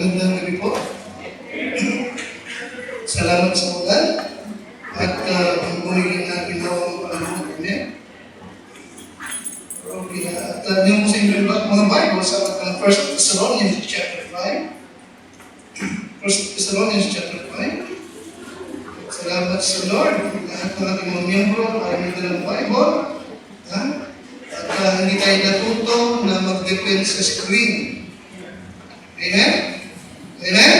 Magandang gabi po. Salamat sa ulan at pagbuhin natin ang Panginoon. Amen. Okay, at yung sa inyo mga Bible sa 1 Thessalonians chapter 5. 1 Thessalonians chapter 5. Salamat sa Lord. Lahat ng ating mga miyembro ay may dalang Bible. At hindi tayo natuto na mag-depend sa screen. Amen? Amen?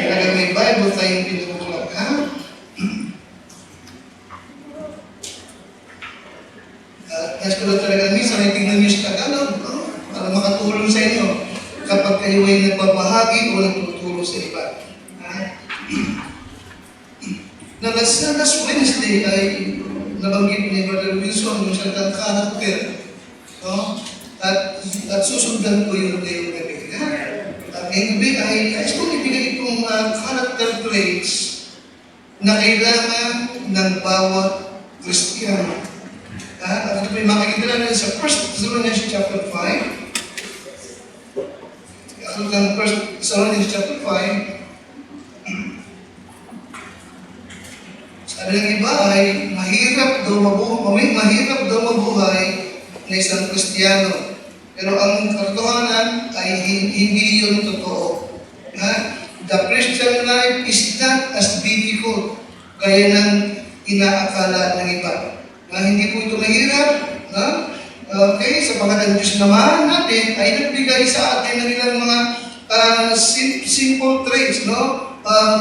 Talaga may Bible tayong pinag-ulat. Nais ko lang talaga minsan ay tingnan niyo sa Tagalog para makatulong sa inyo kapag kayo ay nagpapahagi o nagtutulong sa iba. Na last Wednesday ay nabanggit ni Brother Wilson yung salitang character. At susundan ko yun ngayong gabi. At ngayong gabi ay nais kong ibigay itong character traits na kailangan ng bawat Kristiyano. At ito may makikita natin sa 1 Thessalonians chapter 5. Ang 1 Thessalonians chapter 5. Sabi ng iba ay mahirap daw mabuhay na isang Kristiyano. Pero ang katotohanan ay hindi yun totoo. The Christian life is not as difficult gaya ng inaakala ng iba. Hindi po ito mahirap. Okay, sapagat ang Diyos naman natin ay nagbigay sa atin ng ilang mga simple traits, na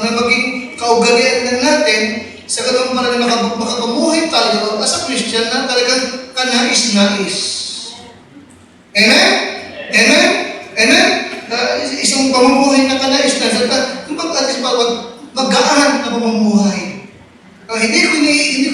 maging kaugalian lang natin sa ganun para na makapamuhay tayo as a Christian na talagang kanais-nais. Amen? Amen? Amen? Isang pamumuhay na kanais-nais. Kung at least magaan na pamumuhay. Hindi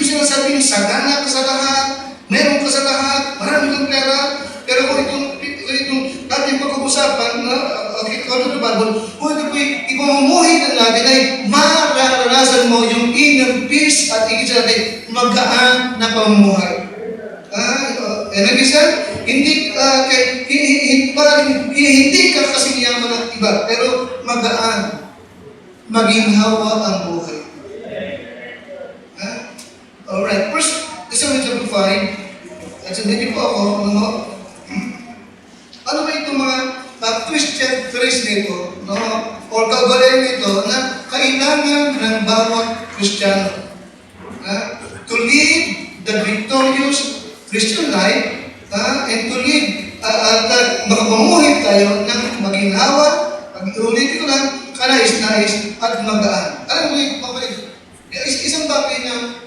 ko sinasabing sagana ka sa lahat, meron ka sa lahat, marami kang pera, pero kung itong ating pag-uusapan, kung ito po'y ipamumuhay na natin ay mararanasan mo yung inner peace at ikit magaan na pamumuhay. Ibig sabihin, hindi ka kasing yaman ng iba, pero magaan, maginhawa ang buhay. Alright, first, Thessalonians chapter 5, at sundin niyo po ako, ano ba itong mga Christian traits nito, or kaugalian nito, na kailangan ng bawat Kristiyano to live the victorious Christian life, and to live, makapamuhay tayo ng maginhawa, ulitin ko lang, kanais-nais at magaan. Alam mo yung kapatid, isang bagay na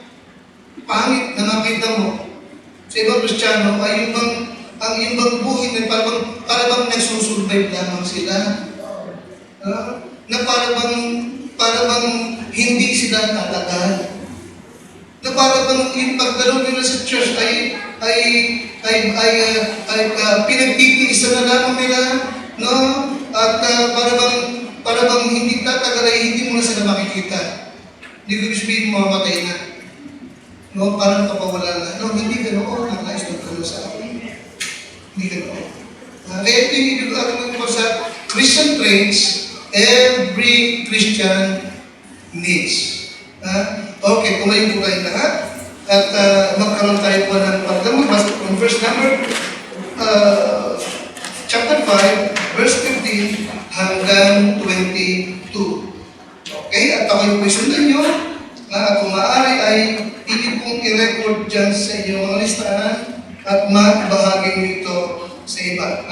pangit na nakita mo sa ibang Kristiyano ay ang ibang buhay na para bang nagsusurvive lamang sila. Na para bang hindi sila tatagal. Na para bang yung pagdalo nila sa church ay pinagtitiisan na lamang nila, At para bang hindi tatagal ay hindi mo na sila makikita. Hindi ko sabihin mamamatay na. Parang kapawala na. Hindi ganoon. Nais magkaroon sa akin. Hindi ganoon. Kaya ito yung ibig ko sa Christian traits, every Christian needs. Okay, kumain po kayo lahat. At magkaroon tayo po ng pagdamot. From verse number chapter 5, verse 15 hanggang 22. Okay, at ako'y po sundan nyo. Kung maaari ay hindi pong i-record dyan sa inyong mga listahan at magbahagi nito sa iba.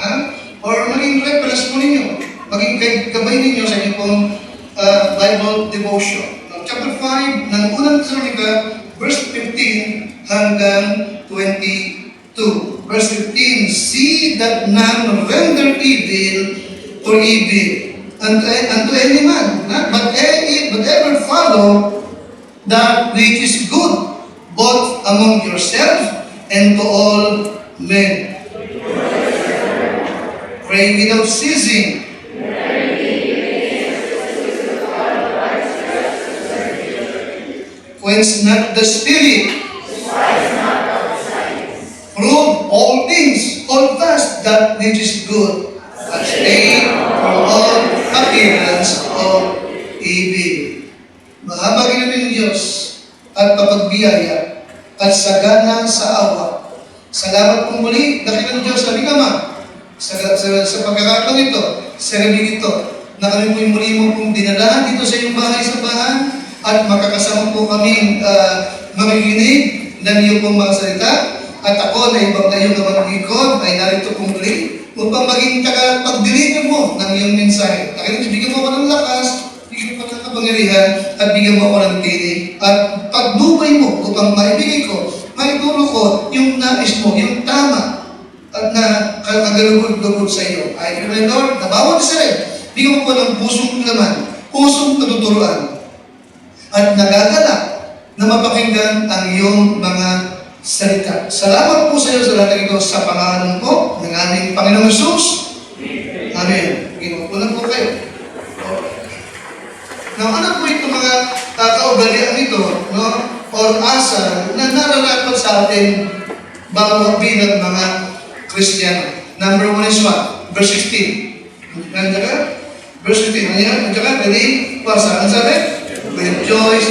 Or maging reference po ninyo, maging gabay ninyo sa inyong pong Bible devotion. Chapter 5 ng unang Thessalonica, verse 15 hanggang 22. Verse 15, see that none render evil for evil unto any man, but ever follow that which is good, both among yourselves and to all men. Pray without ceasing. Quench not the spirit. Prove all things. Hold fast that which is good. Abstain from all appearance lakas o ibig. Mahabagin namin Diyos at papagbiyaya at sagana sa awa. Salamat po muli, dakilang Diyos, sabi ka ma, sa pagkakataon ito, sa gabi ito, na kami po yung muli mo pong dinalahan dito sa iyong bahay sa bahan at makakasama po kami makikinig ng iyong pong mga salita at ako na ibang na iyong kapag-ikod ay narito po muli upang maging pagdiligan mo ng iyong mensahe. Dakilang bigyan mo ko ng lakas, bigyan mo ko ng kapangyarihan at bigyan mo ako ng tinig at pagdubay mo upang maibigay ko, maituro ko yung nais mo, yung tama at na kagalugod-lugod sa iyo. Ay, Lord, na bawat isa rin, bigyan mo po ng pusong laman, pusong katuturuan at nagagalak na mapakinggan ang iyong mga salita. Salamat po sa iyo sa lahat ng ito sa pangalan po ng aming Panginoong Hesus. Amen. Ginukulan po kayo. Now, ano po itong mga kaugalian ito, no? Or asal na nararapat sa atin bago bilang mga Kristiyano. Number 1 is what? Verse 16. Nandiyan ka? Verse 15. Nandiyan ka? Ready? Pasa. Ano sabi? Rejoice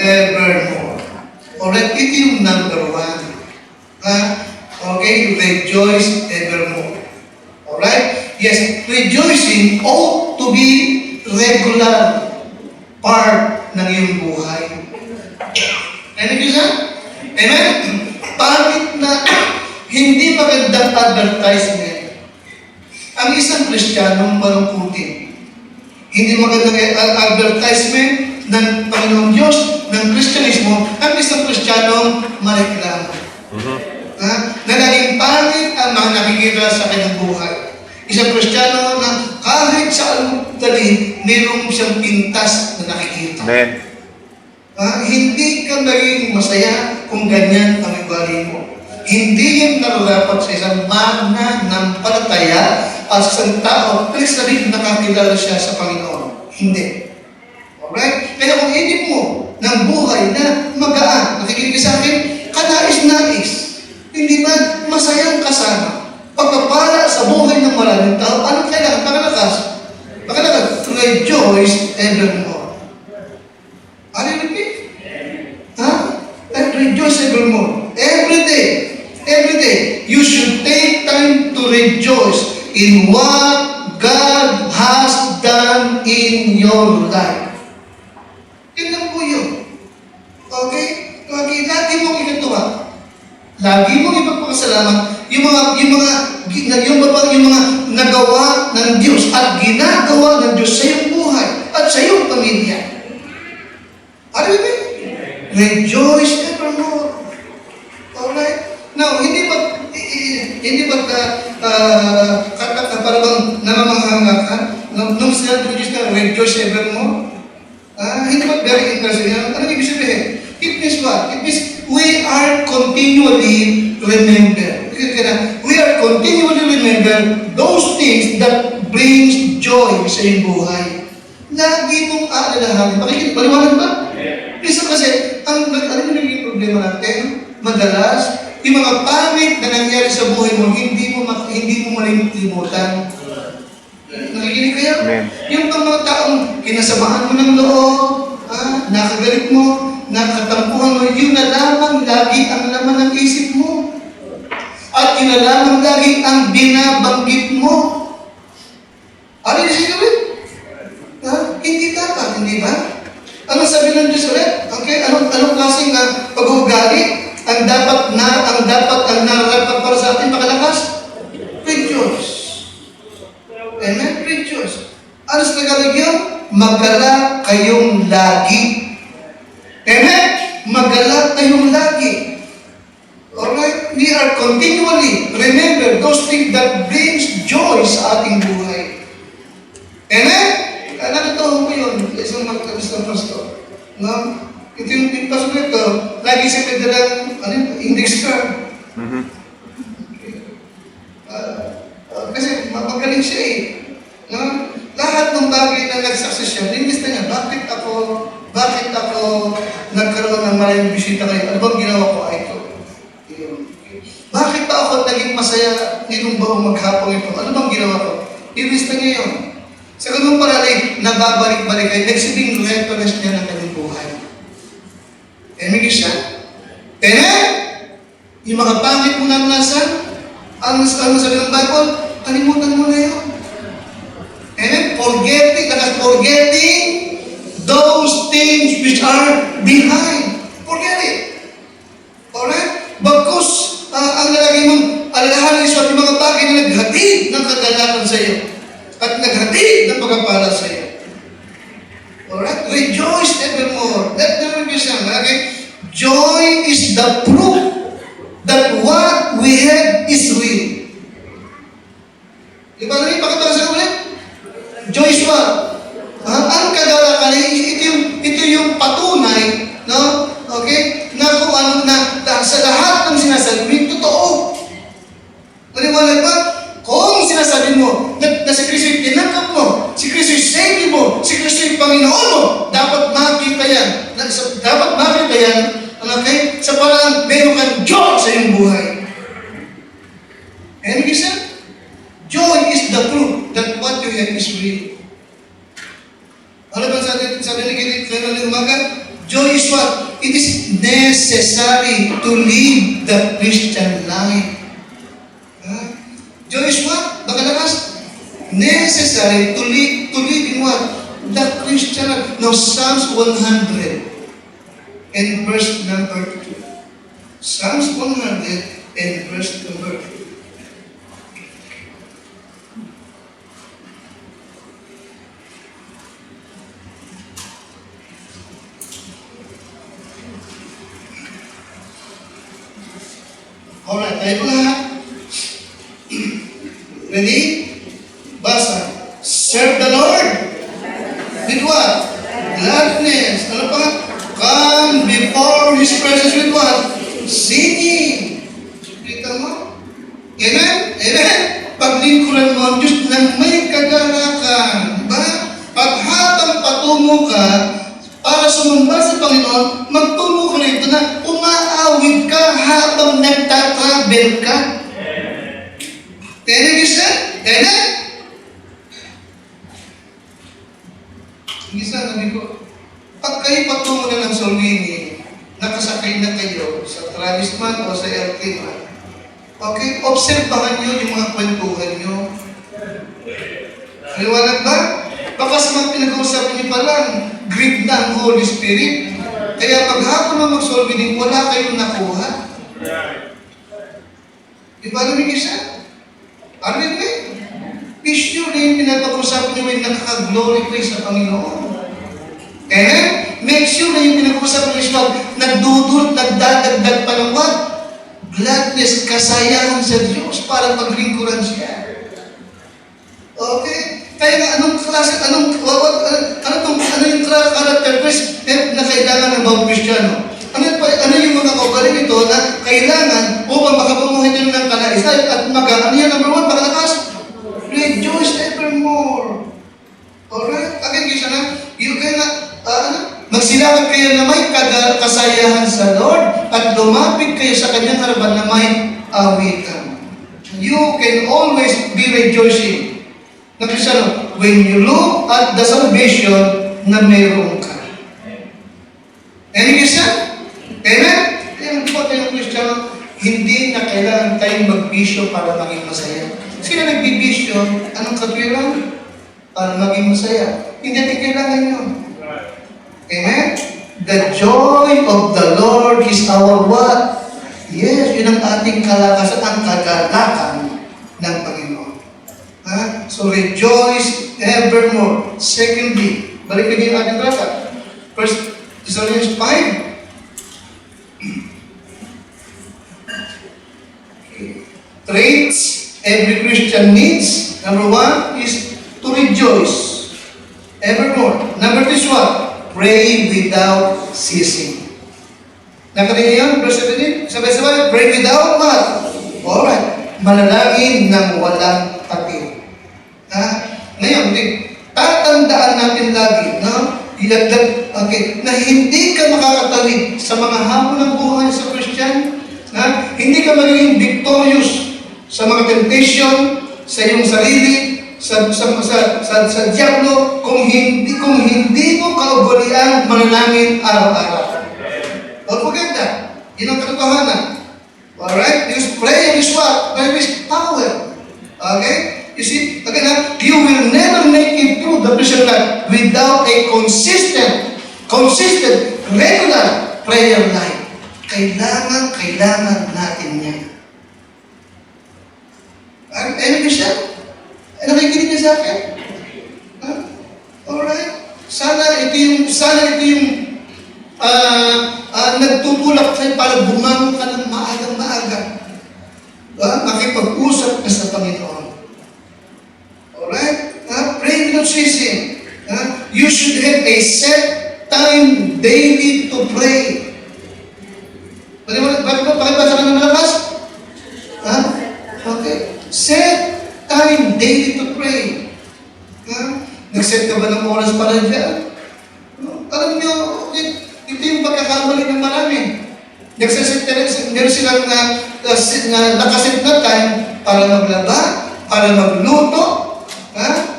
evermore. Alright, ito yung number 1. Okay? Rejoice evermore. Alright? Yes, rejoicing ought to be regular part ng iyong buhay. Ano yun sa? Amen? Bakit na hindi magandang advertisement ang isang Kristiyanong malungkutin? Hindi magandang advertisement ng Panginoong Diyos, ng Kristyanismo, ang isang Kristiyanong mareklamo. Na naging pangit ang mga nakikita sa kanyang buhay. Isang Kristiyano na kahit sa anong dali, mayroong siyang pintas na nakikita. Amen. Hindi ka naging masaya kung ganyan ang ugali mo. Hindi yan nararapat sa isang mananampalataya at sa isang tao, pero sabihin nakakilala siya sa Panginoon. Hindi. Alright? Kaya kung inip mo ng buhay na magaan, nakikinig sa akin, kanais-nais, hindi ba masayang kasama? Pagpapala sa buhay ng maraming tao, anong kailangan? Pakalakas. Rejoice evermore. Are you with me? And rejoice evermore. Every day. Every day. You should take time to rejoice in what God has done in your life. Yun lang po yun. Okay? Lagi mong ikatuwa. Lagi mong ipagpakasalamat yung mga nagawa ng Diyos at ginagawa ng Diyos sa iyong buhay at sa iyong pamilya. Are you with me? Rejoice evermore. Alright? Now, hindi ba parang namamanganga ka? Nung sinabi ng Diyos na rejoice evermore? Hindi ba very interesting? Ano ibig sabihin? It means what? It means we are continually remember. We are continually remember those things that brings joy sa iyong buhay. Lagi mong aalalahanin. Paliwanag ba? Isa kasi, ano yung naging problema natin? Madalas, yung mga pangit na nangyari sa buhay mo, hindi mo malilimutan. Nakikinig kayo? Amen. Yung mga taong kinasamahan mo ng loob, nakagalit mo, nakatampuhan mo, yun na lamang lagi ang laman ng isip mo. At yun na lamang lagi ang binabanggit mo. Ano yung sigawin? Hindi dapat, hindi ba? Anong sabi ng Diyos ulit? Okay, anong klaseng pag-uugali ang dapat nararapat para sa atin makalakas? Rejoice. Amen? Rejoice. Ano sa Tagalog yun? Magala kayong lagi. Amen? Magala kayong lagi. Alright? We are continually remember those things that brings joy sa ating buhay. Amen? Nakataon ko yun, isang magkabis ng pastor. No? Ito yung pastor ito, lagi siya may dalang index card. Kasi magaling siya eh. No? Lahat ng bagay na nag-success siya, linlista niya, bakit ako nagkaroon ng maraming bisita kayo? Ano bang ginawa ko? Ito. Bakit ba ako naging masaya nitong buong maghapong ito? Ano bang ginawa ko? Linlista niya yun. Sa ganung paralay, nababalik-balik kayo. Nagsibing recognize niya ng kanyang buhay. Amen, siya? Amen? Yung mga pangit mo naranasan, ang sabi ng Bible, kalimutan mo na yun. Amen? Forgetting those things which are behind. Forget it. Alright? Bagkus, ang lalagay mong alalahanin sa mga bagay na naghatid ng kagalakan sa iyo at naghatid ng pagpapala sa iyo. Alright? Rejoice evermore. Let never be sung. Okay? Joy is the proof that what we have is real. Di ba namin pakita sa ulit? Joy is what? Ang kagalakan, ito yung patunay, no? Okay? Na kung ano na sa lahat ng sinasabi, totoo. Maliwanag ba? Kung sinasabi mo na si Kristo'y tinanggap mo, si Kristo'y Savior mo, si Kristo'y Panginoon mo, dapat makita yan. Dapat makita yan, okay? Sa parang meron kang joy sa iyong buhay. And he said, joy is the proof that what you have is real. Ano ba sabi ni Kailan ng umaga? Joy is what? It is necessary to live the Christian life. Joy is what? Bakalakas? Necessary to live in what? The Christian life. Now, Psalms 100 and verse number 2. Psalms 100 and verse number 2. Alright, tayo po lahat. Ready? Basa. Serve the Lord. With what? Gladness. Ano pa? Come before His presence with what? Singing. Kita mo? Amen? Amen? Paglingkuran mo ang Diyos ng may kagalakan. Diba? Paghatang patungo ka para sumamba sa Panginoon, magtungo ka rito na umaawit ka habang nagtatravel ka. Amen, isa? Amen? Isa, nabi ko, pag kayo patungo na ng Solvini, nakasakay na kayo sa Travis man o sa LT man, okay, obserbahan nyo yung mga kwentuhan nyo. Maliwanag ba? Baka sa mga pinag-uusapan nyo pa lang, grip na ang Holy Spirit. Kaya paghapon mo mag-Solvini, wala kayong nakuha. Di ba namin isa? Amin ba? Be sure na yung pinag-uusapan nyo ay nakaka-glorify sa Panginoon. Make sure na yung pinag-uusapan nyo nagdudulot, nagdadagdag pa ng what? Gladness, kasayahan sa Diyos para paglingkuran siya. Okay? Kaya nga, anong klase, ano yung character quest na kailangan ng bawang Kristiyano? Ano yung mga kaugaling ito na kailangan upang makapamuhay nyo ng kalaisay at ano yan, number one, pakalakas? Rejoice evermore. Alright? Again, kisa na, yung kaya nga, magsilakad kayo na may kasayahan sa Lord at lumapit kayo sa kanyang harapan na may awitan. You can always be rejoicing. Nakrisano, when you look at the salvation na meron ka. Any Christian? Amen? Kaya po tayong Kristiyano, hindi na kailangan tayong magbisyo para maging masaya. Sino nagbibisyo? Anong katwiran? Para maging masaya. Hindi natin kailangan yun. Amen? The joy of the Lord is our what? Yes, yun ang ating kalakasan, ang kagalakan ng Panginoon. So rejoice evermore. Secondly, balik din yung ating talata. First Thessalonians 5. Traits every Christian needs. Number one is to rejoice evermore. Number two is what? Pray without ceasing. Nakarinig yun? Verse 17? Sabay-sabay, pray without what? Alright. Manalangin ng walang pati. Ngayon, tatandaan natin lagi, no? Okay, na hindi ka makakatawid sa mga hamon ng buhay sa Christian, hindi ka magiging victorious sa mga temptation, sa iyong sarili, sa diablo kung hindi mo kaugalian manalangin araw-araw. Don't forget that. Yun ang katotohanan. Alright? Because prayer is what? Prayer is power. Okay? You see, again, you will never make it through the Christian life without a consistent, regular prayer life. Kailangan natin yan. Ano ba siya? Nakikinig niya sa akin? Alright? Sana ito yung nagtutulak sa'yo para bumangon ka ng maagang-maaga. Makipag-usap ka sa Panginoon. Alright? Pray without ceasing. You should have a set time daily to pray. Pakibasa ka ng malakas? Okay. Set time daily to pray. Nag-set ka ba ng oras para dyan? Alam nyo, ito yung pagkakamali ng marami. Meron silang nakaset na time para maglaba, para magluto,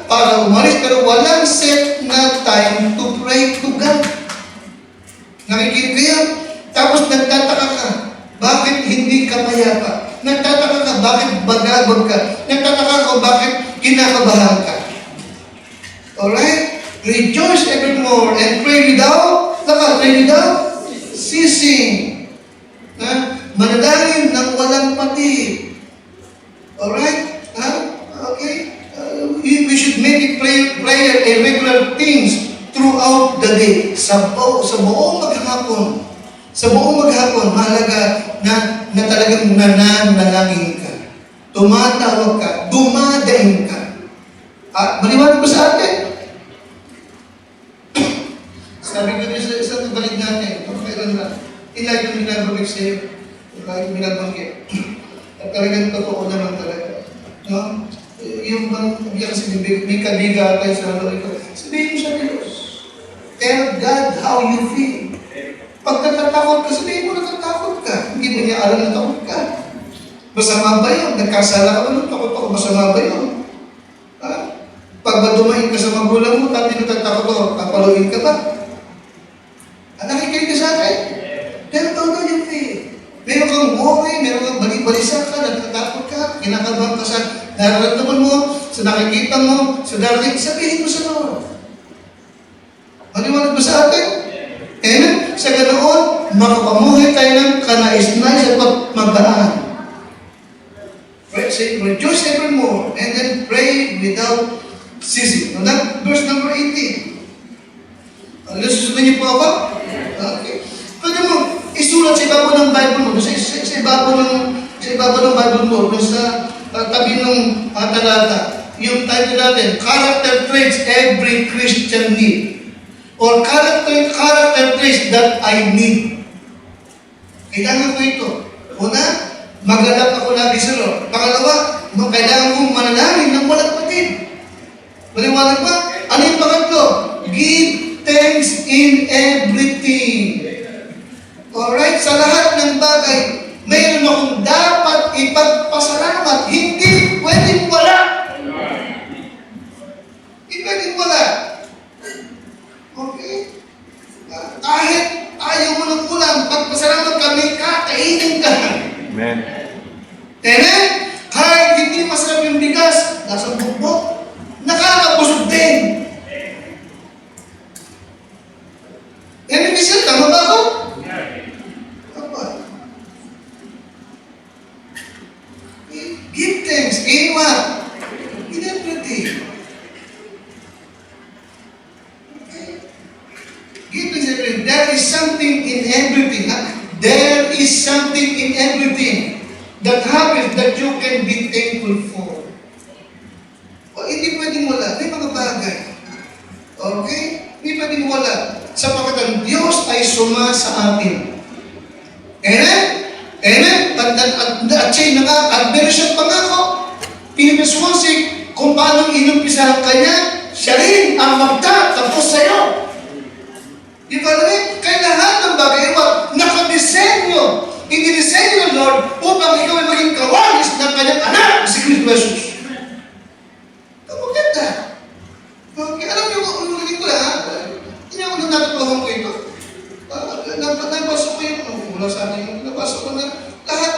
para umalis, pero walang set na time to pray to God. Nakikinig kayo? Tapos nagtataka ka, bakit hindi ka mayapa? Nagtataka ka, bakit bagabag ka? Nagtataka ka, bakit kinakabahan ka? Alright? Rejoice evermore and pray without ceasing. Manalangin ng walang pati. Alright? Okay? We should make it prayer a regular things throughout the day. Sa buong maghapon, mahalaga na talagang nananalangin ka. Tumatawag ka, dumadaing ka. Maliwanag ba sa atin? Sabi ko din sa isang balik natin, kailan na, inlay yung binabagay sa'yo, yung binabanggit. At talagang totoo naman talaga. No? Yung bang, kasi may kabiga tayo sa loob ko. Sabihin mo sa Diyos. Tell God how you feel. Pag natatakot ka, sabihin mo natatakot ka. Hindi mo niya alam na takot ka. Masama ba yun? Nagkasala ka ba nun? Takot ako, masama ba yun? Pag madumain ka sa magulang mo, tati natatakot ako, kapaluin ka ba? Nakikinig ka sa akin? Pero todo yung faith. Meron kang worry, meron kang balik-balisa ka, natatakot ka, kinakabahan ka sa nararamdaman mo, sa nakikita mo, sa darating, sabihin mo sa Lord. Maliwanag ba sa atin? Amen? Sa ganoon, makapamuhay tayo ng kanais-nais at magdaan. Rejoice evermore and then pray without ceasing. Now that verse number 18. Susunod niyo po ako? Okay. Pwede mo isulat sa ibabaw ng Bible mo, sa ibabaw ng Bible mo, sa tabi ng talata. Yung title natin, Character Traits Every Christian Need. Or character traits that I need. Kailangan ko ito. Una, maghanap ako lagi sa Lord. Pangalawa, kailangan kong manalangin ng walang patid. Maliwanag ba? Ano yung pangatlo? Give thanks in everything. Alright? Sa lahat ng bagay, mayroon akong dapat ipagpasalamat. Hindi pwedeng wala. Hindi pwedeng wala. Okay? Kahit ayaw mo ng ulam, pagpasalamat kami, kakainin ka. Amen. Amen? Kahit hindi masarap yung bigas, nasa bukbok, nakakabusog din. Amen, Michelle, tama ba ako? Tama. Give thanks. In what? In everything. Give thanks in everything. There is something in everything. There is something in everything that happens that you can be thankful for. O, hindi pwedeng wala. May mga bagay. Okay? Hindi pwedeng wala. Sapagkat ang Diyos ay suma sa atin. Amen? Amen? At siya'y meron siyang pangako. Pinipisuwasig kung paano inumpisahan kanya, siya rin ang magtatapos sa'yo. Di ba namin? Kaya lahat ng bagay, nakadesenyo. Inidesenyo ng Lord upang ikaw ay maging kawalis ng kanyang anak, si Kristo Jesus. Kapag mula sa akin, nabasa ko na lahat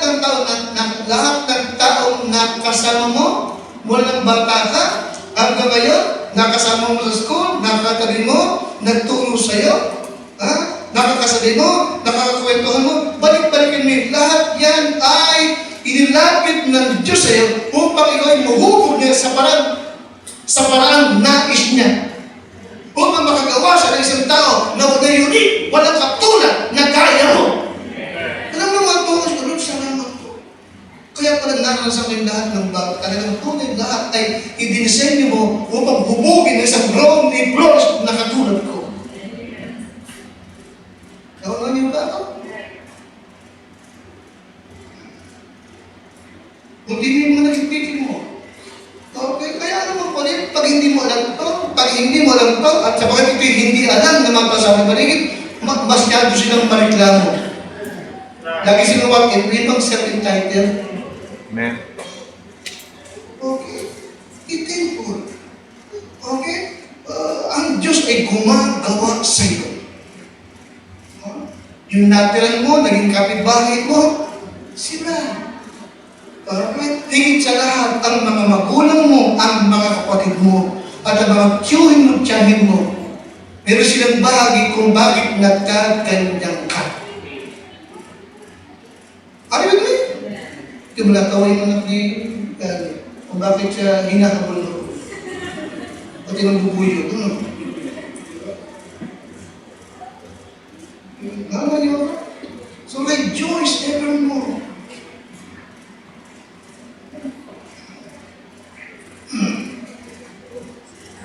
ng taong nakasama mo, mula ng bata ka, hanggang ngayon, nakasama mo sa school, nakakatabi mo, nagturo sa'yo, nakakasabi mo, nakakakwentuhan mo, balik-balikin mo. Lahat yan ay inilapit ng Diyos sa'yo upang ikaw ay mahubog niya sa parang nais niya. Upang makagawa siya ng isang tao na unique, walang katulad na kaya mo. Alam mo mga tungas ko, Lord, salamat po. Kaya pala naranasan ko yung lahat ng bagay. Talagang tunay lahat ay idinisenyo mo upang hubugin ng isang grown ni Flores na katulad ko. Nakuha niyo ba ito? Kung hindi mo nagtitigil mo. Okay, kaya naman po rin, pag hindi mo alam to, at sa bakit ito'y hindi alam na magpasabi paligid, masyado silang mareklamo. Lagi sinuwag, hindi bang self-entitled? Amen. Okay. Itinpon. Okay? Ang Diyos ay gumagawa sa iyo. Yung natural mo, naging kapitbahay mo, sila. Higit sa lahat, ang mga magulang mo, ang mga kapatid mo, at ang mga tiyuhin mo, tiyahin mo, meron silang bahagi kung bakit nagkaganyang ka. Ano yun eh? Ito mo nataway mo kung bakit siya hinahabol mo. Pati magbubuyo. Naman niyo ba? So rejoice evermore.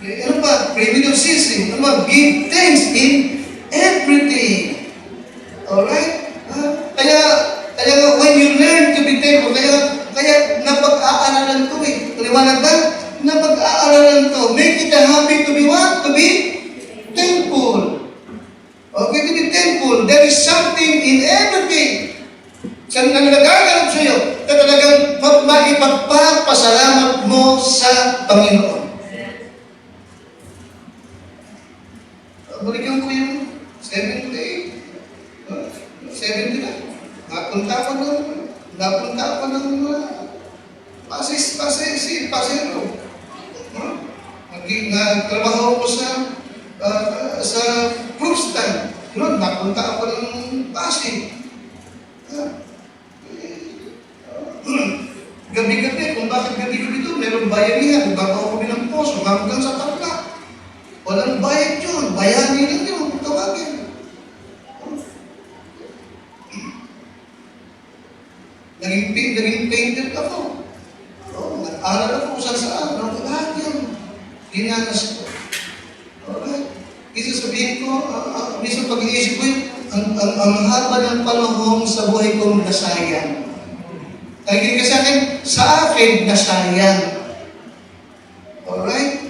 Ano pa? Pray without ceasing. Ano ba? Give thanks in everything. Alright? Kaya when you learn to be thankful, kaya napag-aaralan to eh. Liwanag ba? Napag-aaralan to. Make it a habit to be what? To be thankful. Okay, to be thankful. There is something in everything. Saan na nagaganap sa iyo na talagang maipagpapasalamat mo sa Panginoon. Balikan ko yung 70 na. Napunta ako ng pasero. Nagtrabaho ko sa fruit stand. Noon, napunta ako ng Pasig. Gabi-gabi, kung bakit gabi-gabi ito, merong bayanihan. Babaw kami ng poso hanggang sa Tarlac. Walang bayad yun. Bayani lang yun. Tawagin. Naging painter ako. Nag-aral ako kung saan. Lahat yun. Dinanas ko. Okay. Isa sabihin ko, minsan pag-iisip ko yun, ang haba ng panahon sa buhay kong nasayang. Tagin ka sa akin, nasayang. Alright?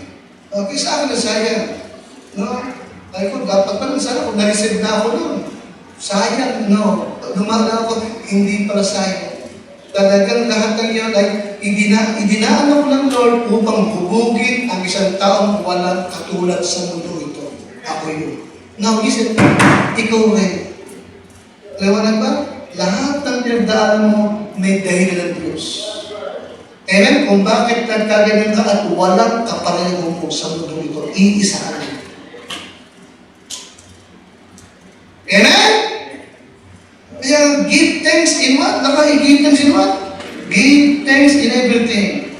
Okay, sa akin nasayang. No? Ay ko, dapat pa lang sana kung na-receive na ako nun. Sayang, no. Dumaga ako, hindi pala sayang. Talagang lahat ng iyon ay idinaan ako ng Lord upang hubugin ang isang taong walang katulad sa mundo ito. Ako yun. Now, listen, ikaw rin. Liwanag ba? Lahat ng pinagdaanan mo may dahilan ng Diyos. Amen? Kung bakit nagkaganyan ka at walang kapareho mo sa mundo ito, iisa ka rin. Amen? Kaya give thanks in what? Give thanks in what? Give thanks in everything.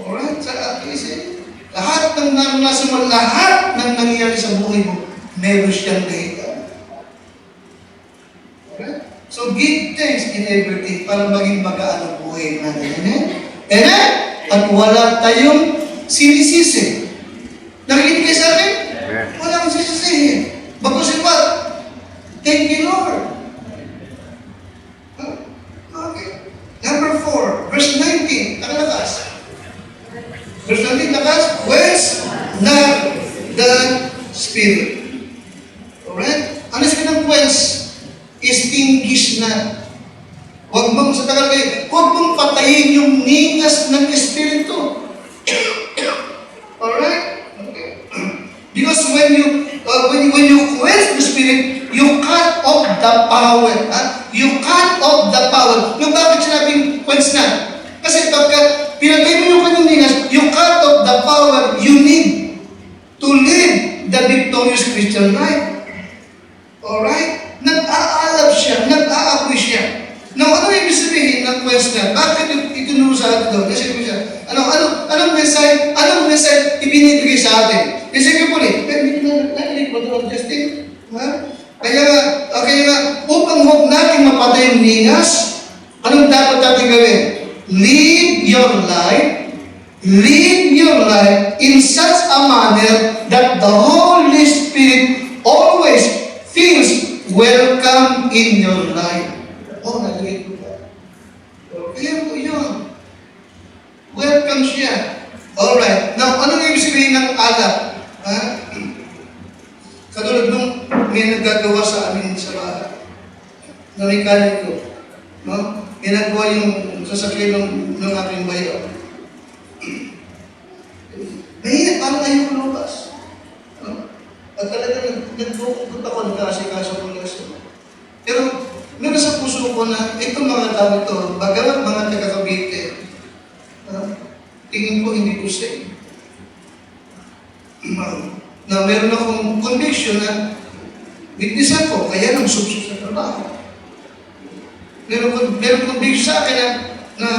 Alright? Sa akin, lahat ng naranasan mo, lahat ng nangyayari sa buhay mo, meron siyang dahilan. Alright? So give thanks in everything para maging magaan ang buhay natin. Amen? Amen? At wala tayong sinisisi. Nakikinig kayo sa akin? Wala akong sisisihin. Bagusin what? Thank you, Lord. Okay. Number 4, verse 19. Nakalakas. Verse 19, nakas. Whence not the Spirit. Alright? Ano sabi ng whence? Extinguish na. Huwag mong sa tagal kayo, huwag mong patayin yung ningas ng Espiritu. Alright? Okay. Because when you quench the Spirit, You cut off the power. Ha? You cut off the power. Nung bakit sinabing quench na? Kasi pagka pinagay mo yung kanyang ningas, you cut off the power you need to live the victorious Christian life. Alright? Nag-aalab siya, nag-aapoy siya. Now, ano ibig sabihin ng quench na? Bakit itinuro sa atin doon? Kasi ko siya, anong message ibinibigay sa atin? Kasi ko po narinig mo doon, Justin? Ha? Kaya nga, upang huwag natin mapatay yung ningas, anong dapat natin gawin? Live your life in such a manner that the Holy Spirit always feels welcome in your life. Oh, narinig ko ba? Kaya po yun. Welcome siya. Alright. Now, anong ibig sabihin ng alab? Ha? Katulad nung may nagagawa sa amin sa bahay. Na may kanin ko. No? Ginagawa yung sasakyan ng aking bayo. Mahirap, parang ayaw lumabas. No? At talagang nagbukutot ako, nag-asikaso ko lang siya. Pero, meron sa puso ko na, itong mga tao ito, bagamat mga taga-Cavite, tingin ko hindi ko safe. Na meron akong conviction na witnessan ko, kaya nang subsub sa trabaho. Meron conviction sa akin na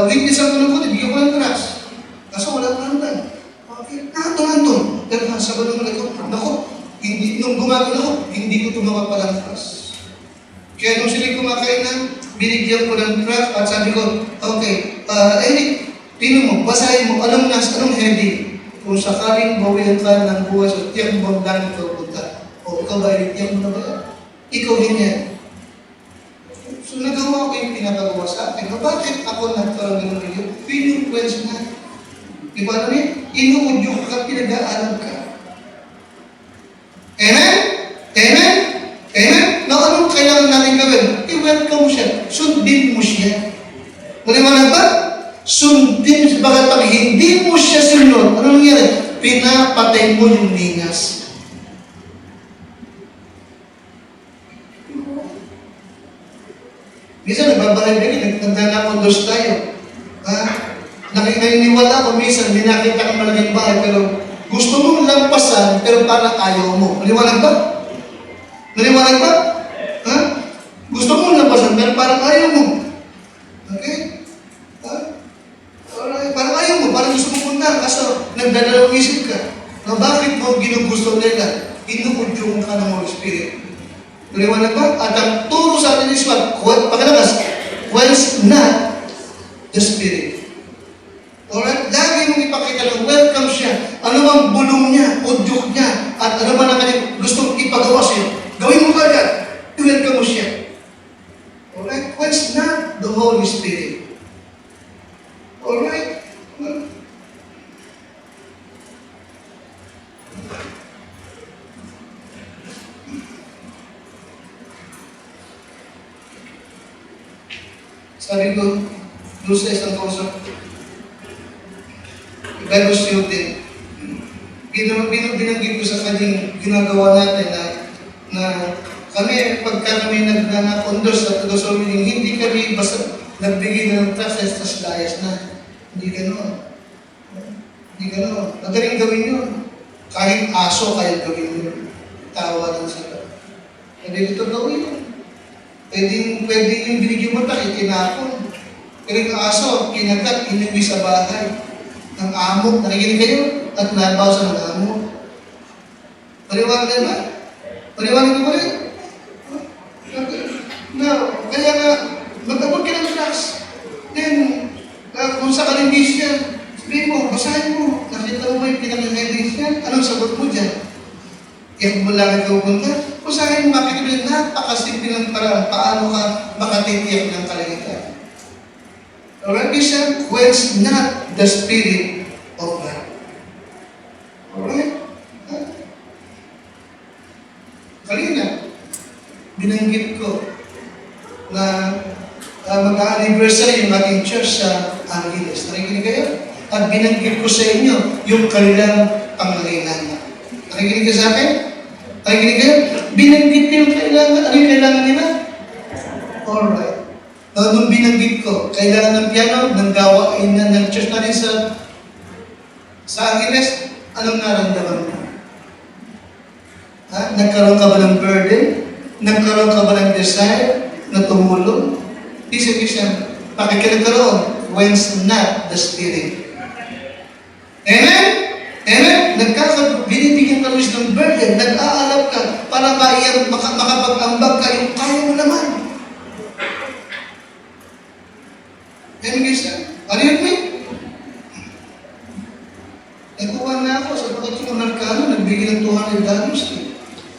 witnessan ko ng kundi, bigyan ko ng trust. Kaso wala ko naman. Okay, nato. Pero sabi naman ako, naku, nung gumagano ako, hindi ko ito makapalampas. Kaya nung sila kumakain na, binigyan ko ng trust at sabi ko, okay, Eric, tingnan mo, basahin mo, anong heading? Kung sakaling bawihan ka ng buhay sa tiyak mo bang ikaw punta. O ikaw ba, tiyak mo na ba? Ikaw din yan. So nagawa ko yung pinapagawa sa akin. Bakit ako nagkaroon ng review? Pinufluence na. Diba namin? Inuudyo ka, pinag-aalam ka. Amen? Amen? Amen? Na anong kailangan natin gawin? I-welcome mo siya. Sundin mo siya. Maliwanag ba? Sundin mo siya. Bakit pag hindi mo siya sinunod, ano nangyari? Pinapatay mo yung ningas. Minsan nagbabalay-bali, nagdanakondos tayo. Naniniwala ko minsan, hindi nakita kang malaking bahay, pero gusto mong lampasan, pero parang ayaw mo. Maliwanag ba? Maliwanag ba? Ha? Gusto mong lampasan, pero parang ayaw mo. Okay? Ha? Alright. Parang ayaw mo, parang gusto mong punta, kaso nagdadalawang isip ka. Na bakit mo ginugusto nila? Inuudyong ka ng Holy Spirit. Maliwanag ba? At ang turo sa atin is what? Pakalakas, quench not the Spirit. Alright? Lagi mong ipakita na welcome siya. Ano bang bulong niya, udyok niya, at ano ba na kanyang gustong ipagawa sa'yo. Gawin mo ba yan? I-welcome mo siya. Alright? Quench not the Holy Spirit. Alright? Sabi ko, doon sa isang kausap, Bible student, binanggit ko sa kanyang ginagawa natin na kami, pagka kami nagnakondos at doon hindi kami basta nagbigay ng trust tas layas na. Hindi gano'n. Hindi gano'n. Madaling gawin yun. Kahit aso kaya gawin yun. Tawa lang sila. Hindi ito gawin yun. Pwede yung binigyan mo takit, kinapon. Pero yung aso, kinagat, inuwi sa bahay. Ang amok, nakikinig kayo? At nabaw sa mga amok. Paliwanag na ba? Paliwanag na ba rin? Kaya nga, mag-abot ka ng trust. Then, kung sakaling bis yan, sabihin mo, basahin mo. Nakita mo ba yung pinaka-headings yan? Anong sagot mo dyan? Kaya mo lang ikaw punta? Basahin mo, makikita napakasimple ng parang paano ka makatitiyak ng kalagitnaan. Alright, Bishop, quench not the Spirit of God. Alright? Kanina, binanggit ko na mag-anniversary yung ating church sa Angeles. Nakikinig kayo? At binanggit ko sa inyo yung kanilang pangangailangan. Nakikinig ka sa akin? Nakikinig kayo? Binanggit ko yung kailangan. Ano yung kailangan nila? Alright. Nung binanggit ko, kailangan ng piano, ng gawain na ng church natin sa Angeles, anong naramdaman mo? Ha? Nagkaroon ka ba ng burden? Nagkaroon ka ba ng desire na tumulong? Isip siya, pakikinig-karoon, whence not the Spirit. Amen? Amen? Binibigyan ka ng burden, nag-aalap ka para makapag-ambag ka yung kaya mo naman. Amen guys? Ano yun mo? Nagkuha na ako sa pagkat yung narkano, nagbigay ng $200.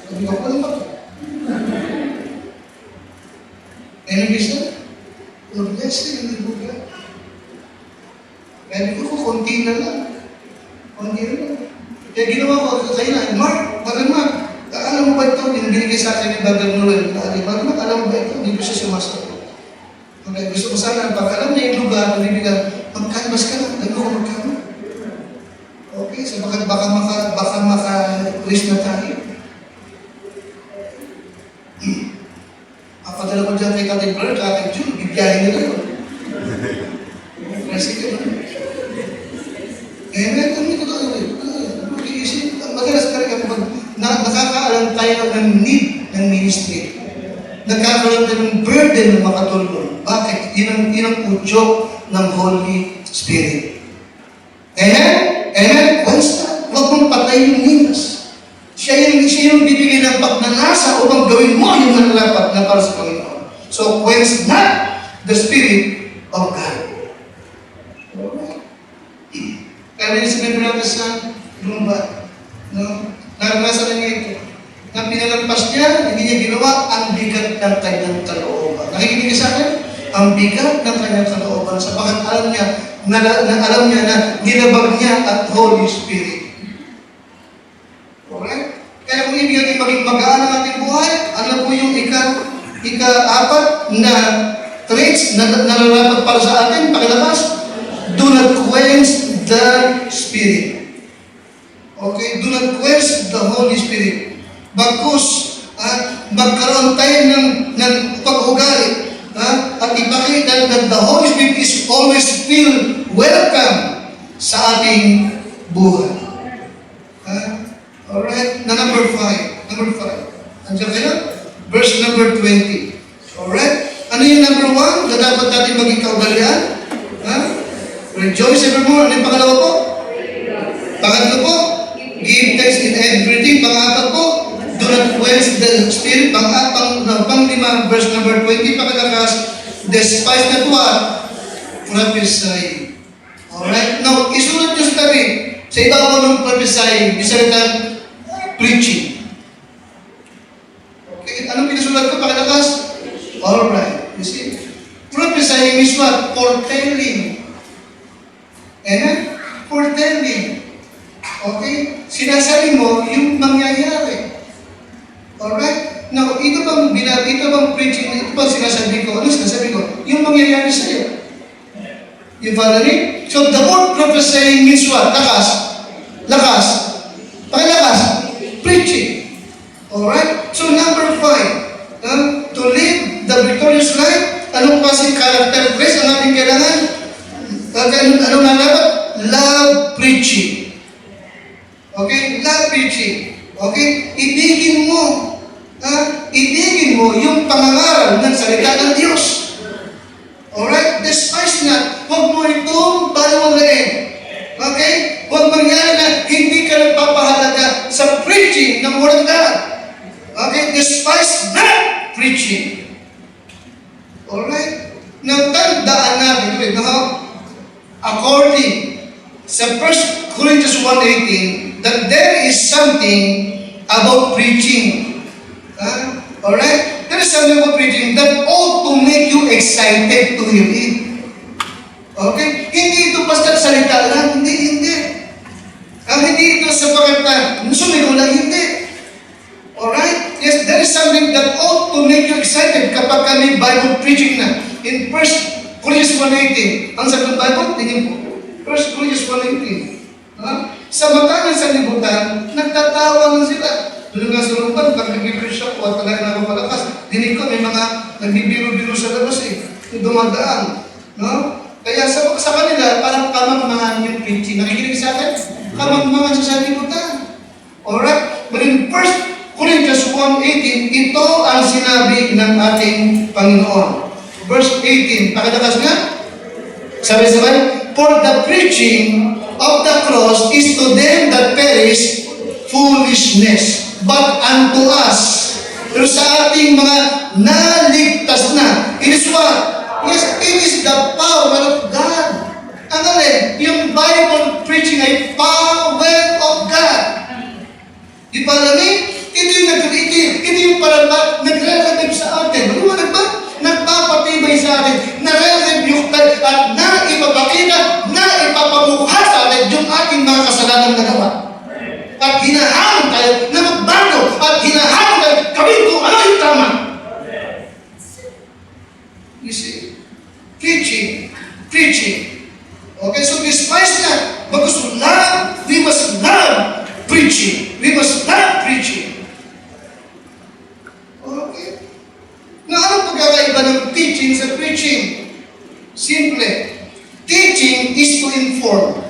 Sabi ko, wala pa to. Amen guys? Lord bless you, nagbuga. Sabi ko, konti na lang. Konti na lang. Kaya ginawa ko, kayo na, Mark, alam mo ba ito? Binigay sa akin ni Brother Noel. Mark, alam mo ba ito? Hindi ko siya sumasagot. Okay, gusto ko sana, pag alam niya yung lugar, nabibigyan, mag-canvas ka na, dami ko mag-canvas. Okay, so baka maka-wish na tayo. Papadala ko dyan kay Captain Bird, kay June, bibiyahin nila yun. Kasi ka na. Amen, kami ko doon. Madalas talaga kapag nakakaalam tayo ng need ng ministry. Nagkakaroon tayo ng burden ng makatulong. Bakit? Yun ang udyok ng Holy Spirit. Amen? Amen? Huwag mong patay yung ninas. Siya yung bibigay ng pagnanasa upang gawin mo yung nalalapat na para sa Panginoon. So, whence not the Spirit of God. Kaya rin sabihin natin sa lumba, naranasan na niya ito. Na pinalampas niya, hindi niya ginawa ang bigat ng kanyang kalooban. Nakikinig sa akin? Ang bigat ng kanyang kalooban sapagkat alam niya na ginabag niya at Holy Spirit. Alright? Kaya kung ibig natin maging magaan ang ating buhay, ano po yung ika-apat na traits na nalalapat para sa atin, pakilabas? Do not quench the Spirit. Okay? Do not quench the Holy Spirit. Bagkus, magkaroon tayo ng pag-ugali at ipakita that the Holy Spirit is always feel welcome sa ating buhay. Alright? Na number 5. Andiyan kayo? Verse number 20. Alright? Ano yung number 1 na dapat natin maging kaugalian? Rejoice evermore. Ano yung pangalawa po? Pangatlo po? Give thanks in everything. Pangapat po? Do not quench the Spirit. Pang-lima, verse number 20, pakalakas, despise not what? Prophesy. Alright? Now, isulat nyo sa tabi. Sa ibabaw ng prophesy, isalitan, preaching. Okay? Anong pinasulat ko? Pakalakas? Alright. You see? Prophesy means what? Foretelling. Amen? Foretelling. Okay? Sinasabi mo yung mangyayari. Alright? Now, ito bang preaching, ito bang sinasabi ko? Ano sinasabi ko? Yung mangyayari sa'yo. You follow me? So, the word prophesying means what? Lakas. Pakilakas. Preaching. Alright? So, number 5. To live the victorious life, anong klaseng character traits ang ating kailangan? Anong nalabat? Love preaching. Okay? Love preaching. Okay? Ibigin mo yung pangangaral ng salita ng Diyos. Alright? Despise not. Huwag mo itong baliwalain. Okay? Huwag mangyari na hindi ka nagpapahalaga sa preaching ng Word of God. Okay? Despise not preaching. Alright? Now, tandaan natin, according sa 1 Corinthians 1:18, that there is something about preaching. Alright? There is something about preaching that ought to make you excited to hear it. Okay? Hindi ito basta salita lang. Hindi. Hindi ito sapagat na sumigaw lang. Hindi. Alright? Yes, there is something that ought to make you excited kapag kami Bible preaching na. In 1 Corinthians 1:18, ang sabi ng Bible, tingin po. 1 Corinthians 1:18. Sa mata ng sanlibutan, nagtatawa lang sila. Doon nga sa lupa, dumadaan. No? Kaya sa kanila, parang kamangmangan yung preaching. Nakikinig sa akin? Kamangmangan sa sanlibutan. Alright? But in 1 Corinthians 1:18, ito ang sinabi ng ating Panginoon. Verse 18, pakilakas nga. Sabi-sabay, for the preaching of the cross is to them that perish foolishness, but unto us, pero sa ating mga naligtas na, it is what? Yes, it is the power of God. Ang alin, yung Bible preaching ay power of God. Di ba alam ito yung ito yung parang nag-relative sa atin. Maliwanag ba? Nagpapatibay sa atin, na-revive at naipapakita, naipapamukha sa atin yung ating mga kasalanang nagawa. At hinahamon tayo na magbago at hinahamon tayo gawin kung ano yung tama. You see? Preaching. Okay, so despise that. Because love, we must love preaching. We must love preaching. Okay. Na anong pagkakaiba ng teaching sa preaching? Simple. Teaching is to inform.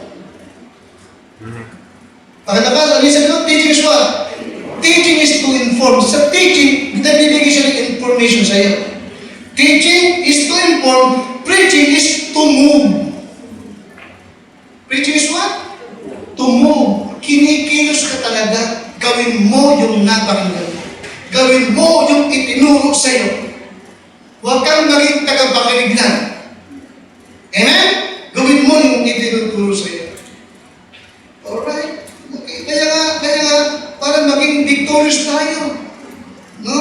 Pakalakas, ano yung sabi ko? Teaching is what? Teaching is to inform. Sa teaching, nabibigay siya ng information sa iyo. Teaching is to inform. Preaching is to move. Preaching is what? To move. Kinikilos ka talaga. Gawin mo yung napakinggan mo. Gawin mo yung itinuro sa iyo. Huwag kang maging tagapakinig lang. Amen? Gawin mo yung itinuturo sa iyo. Alright? Okay. Kaya nga, para maging victorious tayo. No?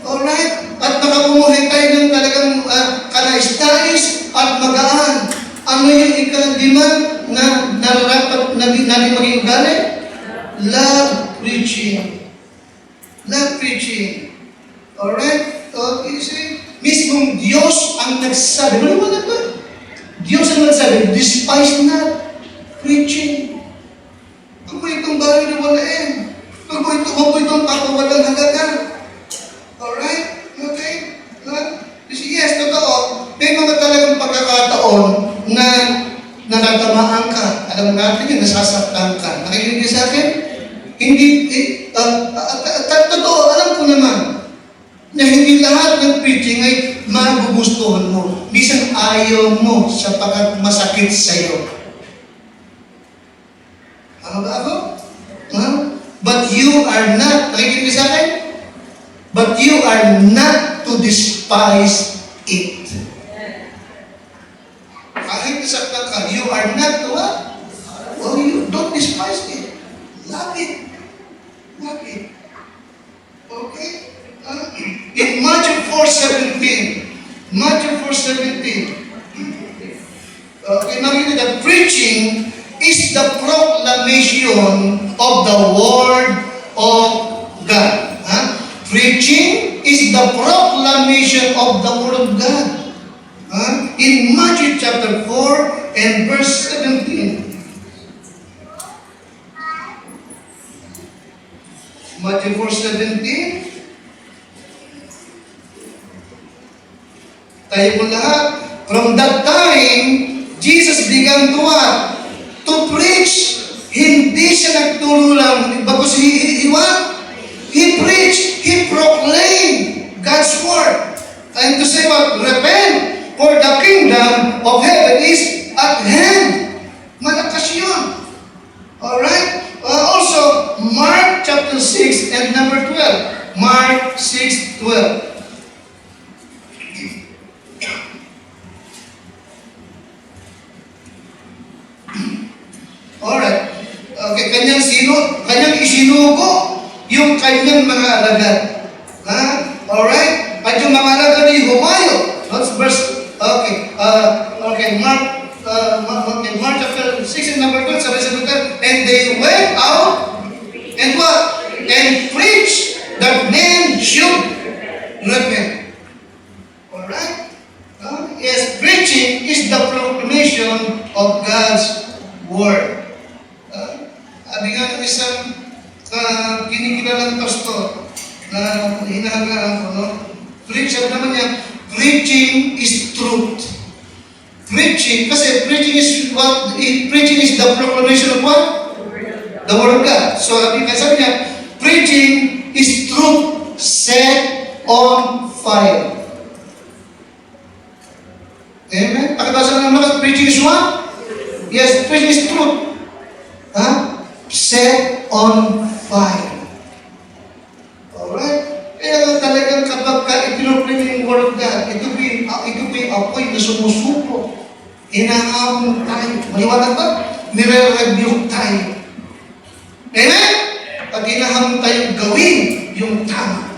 Alright? At makapumuhay tayo ng talagang kanais-nais at magaan. Ano yung ika-5 na nararapat natin maging ugali? Love preaching. Love preaching. Alright? Okay, see? Mismong Diyos ang nagsabi. Maliwanag ba? Diyos ang nagsabi, despise not preaching. Huwag mo itong baliwalain. Huwag mo itong papawalang halaga. Alright? Okay? Yes, totoo. May mga talagang pagkakataon na natatamaan ka. Alam natin yun, nasasaktan ka. Nakikinig sa akin? Hindi, totoo, alam ko naman na hindi lahat ng preaching ay magugustuhan mo. Minsan ayaw mo sapagkat masakit sa iyo. Ano ba ako? But you are not, nakikinig sa akin? But you are not to despise it. Kahit nasaktan ka, you are not to what? Well, you don't despise it. Love it. Love it. Okay? In Matthew 4:17, okay, nakikita that preaching is the proclamation of the Word of God. Preaching is the proclamation of the Word of God. In Matthew chapter 4 and verse 17. Matthew 4:17. Tayo po lahat. From that time, Jesus began to what? To preach. Hindi siya nagturo lang. Because he what? He preached. He proclaimed God's word. And to say what? Repent, for the kingdom of heaven is at hand. Malakas yun. Alright? Also, Mark chapter 6 and number 12. Mark 6:12. Alright. Okay, kanyang isinugo yung kanyang mga alagad. Alright? At yung mga alagad ay humayo. That's verse, okay. Mark chapter 6 and number 12, sabi sa and they went out and what? And preached that men should repent. Alright? Yes, preaching is the proclamation of God's word. Sabi nga ng isang kinikilalang pastor na hinahangaan ko, no? Sabi naman niya, preaching is truth. Preaching, kasi preaching is the proclamation of what? The Word of God. So, sabi niya, preaching is truth set on fire. Amen? Pakibasa ng mga preaching is what? Yes, preaching is truth. Set on fire. Alright? Kaya nga talagang kapag ipinopring yung Word of God, ito po yung apoy na sumusuko. Inahamon tayo. Maliwanag ba? Nire-rebuke tayo. Amen? Pag inahamon tayo gawin yung tama.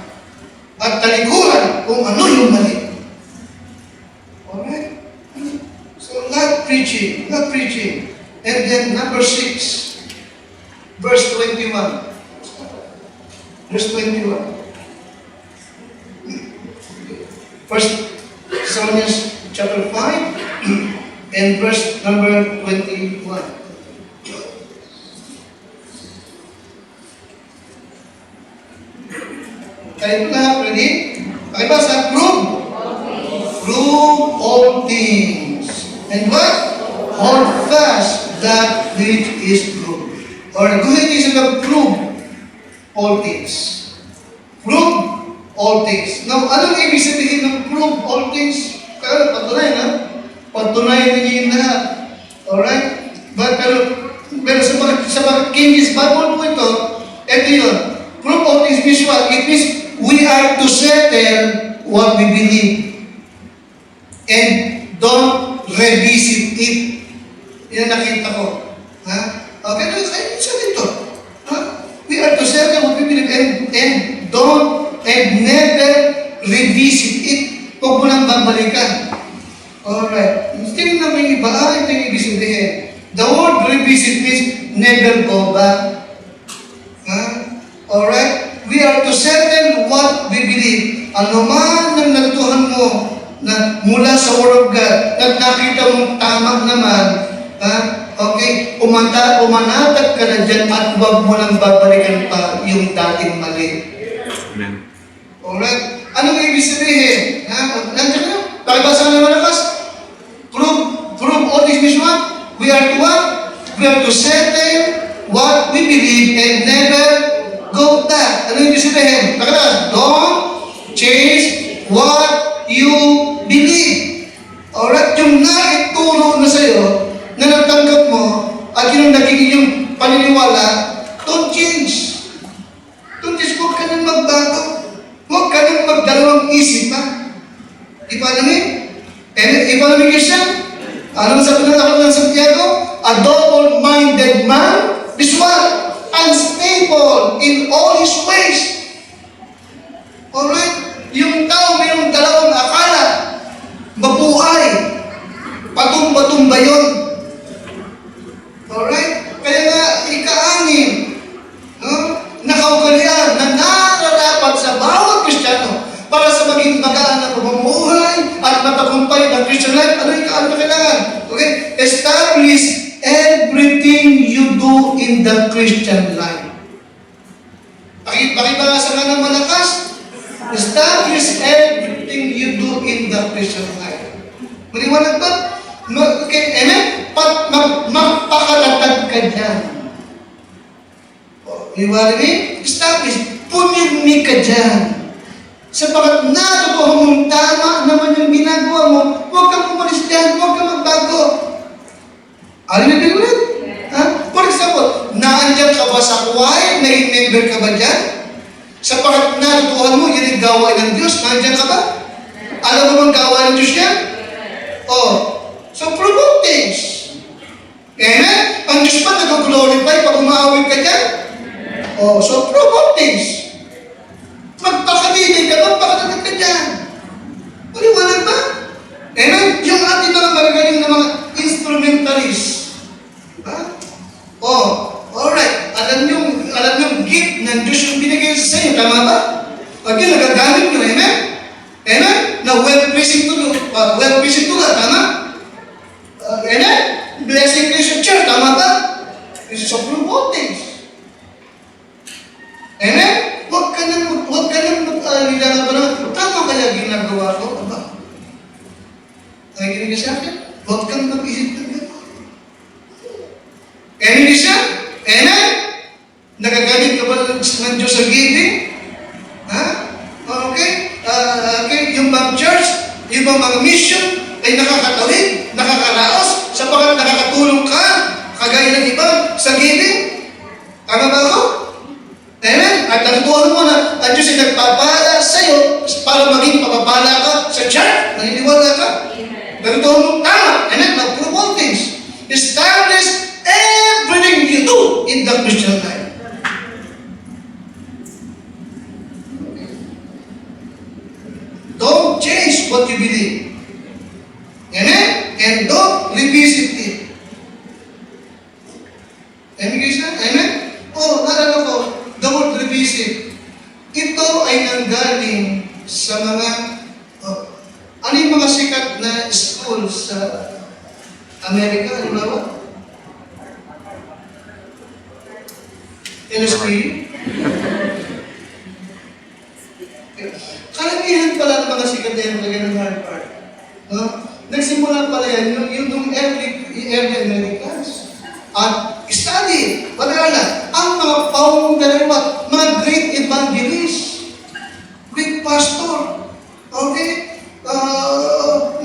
At talikuran kung ano yung mali. Alright? So, not preaching. And then, number 6, verse 21. Verse 21. First Thessalonians chapter 5 and verse number 21. Tayo na, ready? Pakibasa, prove. Prove all things. And what? Hold fast that which is true. Or go ahead and prove all things. Prove all things. Now, anong ibig sabihin ng prove all things? Kaya patunayan, ha? Patunayan ninyo yung lahat. Alright? Pero sa mga King James Bible po ito yun. Prove all things means what? It means we are to settle what we believe. And don't revisit it. Yan ang nakita ko. Ha? Okay, so dito. Ha? We are to settle what we believe and never revisit it. Huwag mo lang babalikan. Alright. Tingnan naman yung iba, ito yung ibig sabihin. The word revisit means never go back. Alright? We are to settle what we believe. Ano man ang natutuhan mo na mula sa Word of God, at nakita mong tama naman, okay, umanatag ka na dyan at huwag mo lang babalikan pa yung dating mali. Amen. Alright? Anong ibig sabihin? Nandiyan ka? Pakibasa na malakas? Prove all this means what? We are to what? We are to settle what we believe and never go back. Ano ibig sabihin? Pakibasa, don't change what you believe. Alright? Yung naituro na sa'yo, na natanggap mo, at yung naging yung paniniwala, don't change. Don't change. Huwag ka nang magbago. Huwag ka nang magdalawang isip, ha? Iba namin? Iba namin siya? Ano sabi ng aklat ng Santiago? A double-minded man is what? Unstable in all his ways. Alright? Yung tao mayroong dalawang akala. Mabuhay. Patumba-tumba yun. Alright? Kaya nga, ika-anim, nakaugalian na nararapat sa bawat Kristiyano para sa maging magaan na pamumuhay at matagumpay ng Christian life. Ano yung kaan na kailangan? Okay? Establish everything you do in the Christian life. Pakibasa nga ng malakas. Establish everything you do in the Christian life. Maliwanag ba? Okay, amen? Magpakalatag ka dyan. Maliwanag eh? Establish. Pumirmi ka dyan. Sapagat natutuhan mong tama naman yung ginagawa mo, huwag kang umalis dyan, huwag kang magbago. Alam mo ulit? For example, naandyan ka ba sa choir? Naging member ka ba dyan? Sapagat natutuhan mo, yan ang gawain ng Diyos, naandyan ka ba? Alam mo bang gawain ng Diyos yan? So promote things. Amen? Ang Diyos ba nag-glorify pag umaawin ka dyan? So promote things. Magpakadinig ka, magpakadinig ka dyan. Maliwanag ba? Amen? Yung ating mga magagaling na mga instrumentalist. Diba? Alright. Alam yung gift ng Diyos yung binigay sa inyo. Tama ba? Pag yun, nagagamit nyo. Amen? Amen? Na well-pleasing to God. Tama? Amen? Blessing Christian Church. Tama ba? This is a promote things. Amen? Huwag ka nang nilalabas na, tama kaya ginagawa ko? Aba, ng Diyos sa giving? Ha? Okay? Okay, yung bang church, yung bang mga mission ay nakakatawid, nakakaraos, sapagat nakakatulong ka, kagaya ng iba, sa giving? Tama ba ako? Amen? At natutuhan mo na ang Diyos ay nagpapala sa iyo para maging papapala ka sa church. Naniniwala ka? Natutuhan mo, tama. Amen? Now, prove all things. Establish everything you do in the Christian life. Don't change what you believe. Amen? And don't revisit it. Amen, guys? Amen? Oh, naalala ko, the word revisit. Ito ay nanggaling sa mga, ano yung mga sikat na school sa Amerika, halimbawa? LSP? Karamihan pala ng mga sikat na yung ng Harvard. Nagsimula pala yan, yung early Americans. At study, pag-aaral, ang mga founder, mga great evangelists, great pastor, okay?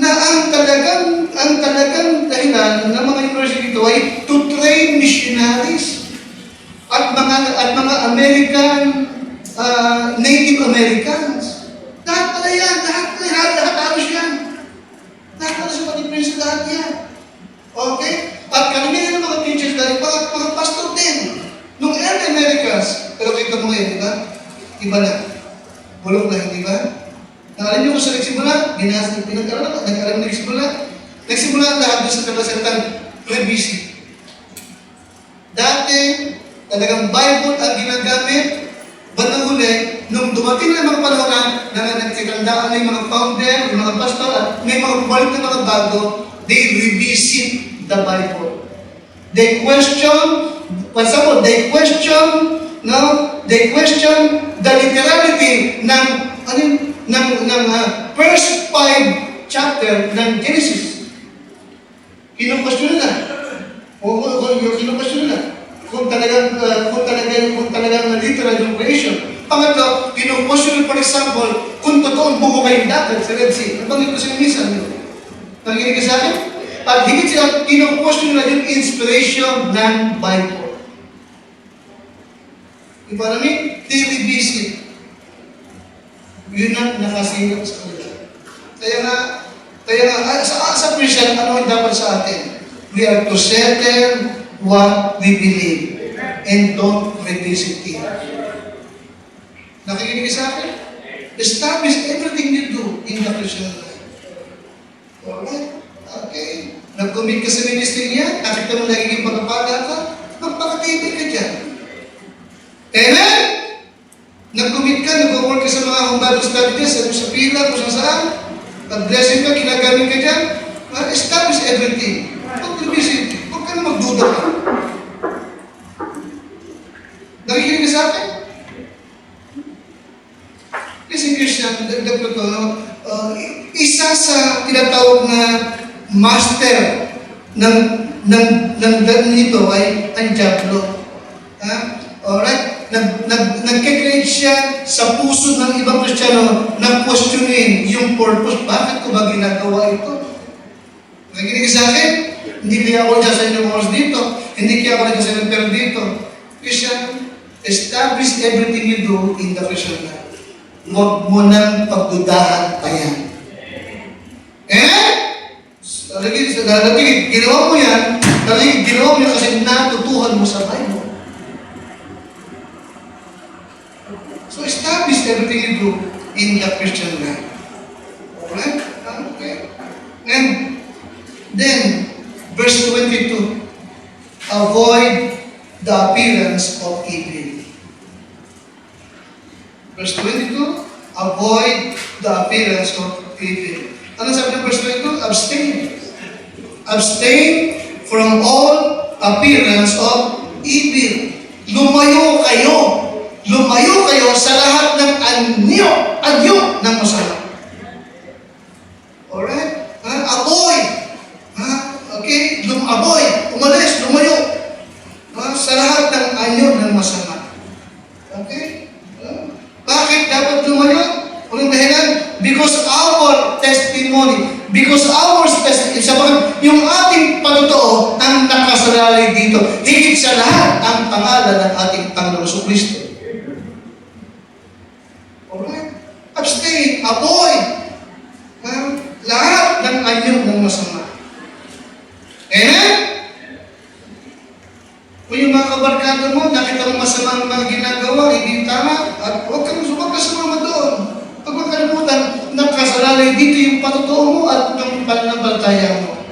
Na ang talagang dahilan ng mga university ito ay to train missionaries at mga American, Native Americans. Lahat pala yan, lahat halos yan. Lahat pala sa pag-influence, lahat yan. Okay? At karamihan ng mga teachers dahil mga pastor din. Nung early Americas, pero kita mo ngayon, di ba? Iba na. Bulok na, hindi ba? Nakalim niyo kung sa nagsimula, nag-alam nagsimula. Nagsimula ang lahat doon sa kalasalitang revisit. Dati, talagang Bible ang ginagamit, bandang huli, nung dumating na mga panahon na nagkikandaan na yung mga founder, yung mga pastor, at may mga bumalik na mga bago, they revisit the Bible. They question, for example, they question the literality ng first 5 chapter ng Genesis. Kinukwestiyon nila. Kinukwestiyon nila. Kung talagang literal yung creation. Pangatlo, kinukwestiyon, for example, kung totoong buko kayong dagat sa Red Sea. Nabanggit ko sa minsan. Nakikinig ka sa akin? At higit sila, kinukwestiyon nila yung inspiration ng Bible. Iba namin, they revisit. Yun ang nakasilap sa kanila. Kaya nga, sa Christian, ano ang dapat sa atin? We are to settle what we believe and don't revisit it. Nakikinig sa akin? Establish everything you do in the Christian life. Alright? Okay. Nag-commit ka sa ministry niya, nakita mo nagiging pagpapala ka, magpakatibig ka dyan. Amen? Nag-commit ka, nag-work ka sa mga home Bible studies, sa pila, kung saan, pag-blessing ka, ginagamit ka dyan, establish everything. Pag-revisit, huwag ka na magduda ka. Nakikinig ka sa akin? Listen, Christian, dagdag ko to, isa sa tinatawag na master ng nito ay ang Diablo. Alright? Nagkikreate siya sa puso ng ibang Kristiyano na questionin yung purpose. Bakit ko ba ginagawa ito? Nakikinig sa akin? Hindi kaya ako dyan sa inyong oras dito. Hindi kaya ako dyan sa inyong pero dito. Christian, establish everything you do in the Christian life. Huwag mo nang pagdudahan pa yan. Talagang ginawa mo yan, talagang ginawa mo yan kasi natutuhan mo sa Bible. So establish everything you do in the Christian life. Alright? Okay. And then, verse 22, avoid the appearance of evil. Verse 22, avoid the appearance of evil. Ano sabi ng verse 22? Abstain. Abstain from all appearance of evil. Lumayo kayo. Lumayo kayo sa lahat ng anyo ng masama. Alright? Avoid. Okay? Avoid. Umalis, lumayo. Sa lahat ng anyo ng masama. Okay? Bakit dapat lumayo? Unang dahilan, because our testimony, because our testimony, yung ating patotoo ang nakasalalay dito. Higit sa lahat, ang pangalan ng ating Panginoon Kristo. Alright? Abstain, avoid. Lahat ng anyo ng masama. Amen? Kung yung mga kabarkada mo, nakita mo masama ang mga ginagawa, hindi tama, at huwag ka sumama doon. Huwag mo kalimutan, nakasalalay dito yung patotoo mo at yung pananampalataya mo.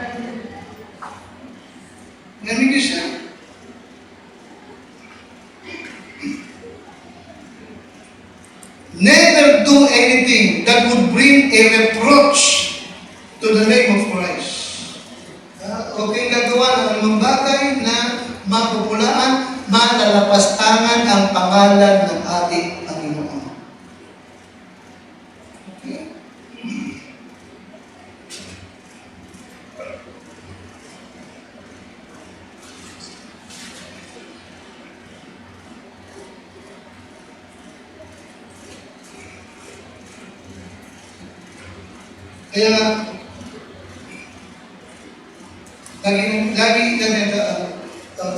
Naminig siya. Never do anything that would bring a reproach to the name of Christ. Huwag kayong gagawa ng anumang bagay na mapupulaan, malalapastangan ang pangalan ng ating Panginoon. Okay?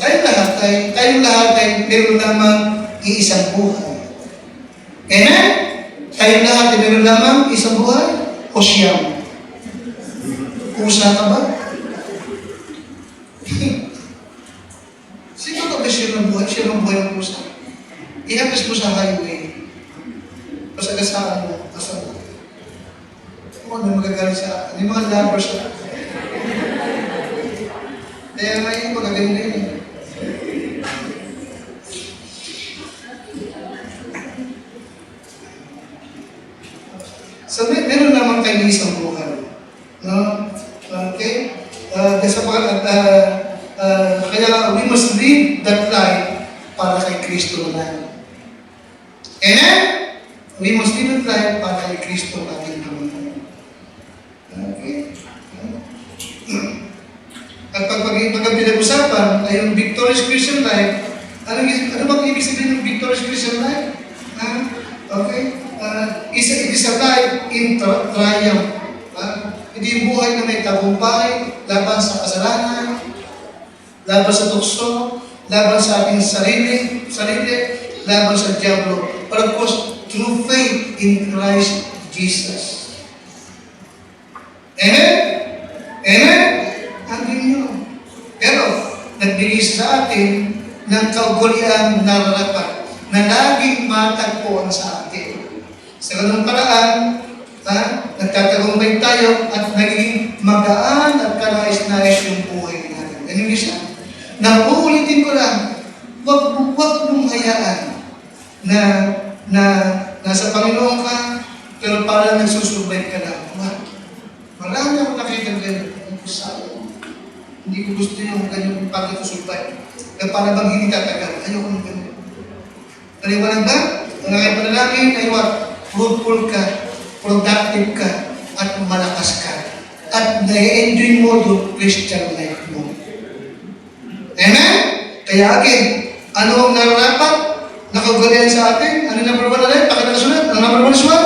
Kaya tayong lahat ay meron lamang iisang buhay. Amen? Tayong lahat ay meron lamang isang buhay o siyam. Pusa ka ba? Sino ka ba siya ng buhay? Siya ng buhay ng pusa. Ihapis mo sa highway. Pasagasaan mo. Ano magagaling sa akin? Yung mga lovers sa akin. Kaya nga yung magagaling na yun. So, meron naman kayo isang buhay. No? Okay? Kaya we must live that life para kay Kristo na. Amen? We must live that life para kay Kristo natin naman. Okay? At pag pinag-usapan ay yung victorious Christian life, ano bang ibig sabihin ng victorious Christian life? Okay? It is a life in triumph. Hindi yung buhay na may tagumpay, laban sa kasalanan, laban sa tukso, laban sa ating sarili, laban sa diablo. But of course, through faith in Christ Jesus. Amen? Amen? Andin yun. Pero, nagbigay sa atin ng kaugalian na nararapat na laging matagpuan sa atin. Sa ganung paraan, nagtatagumpay tayo at nagiging magaan at kanais-nais yung buhay natin. Ano yung isa? Uulitin ko lang, huwag mong hayaan na nasa Panginoon ka, pero parang nagsusurvive ka lang. Marami akong nakita ganyan. Hindi ko gusto yung ganyan pag-survive. Na para bang hindi tatagal. Ayoko ng ganyan. Naliwanag ba? Ang aking panalangin ay fruitful ka, productive ka, at malakas ka. At na-enjoy mo yung Christian life mo. Amen? Kaya again, ano ang nararapat? Nakagalian sa atin? Ano yung number 1 na rin? Pakita ang number 1 is what?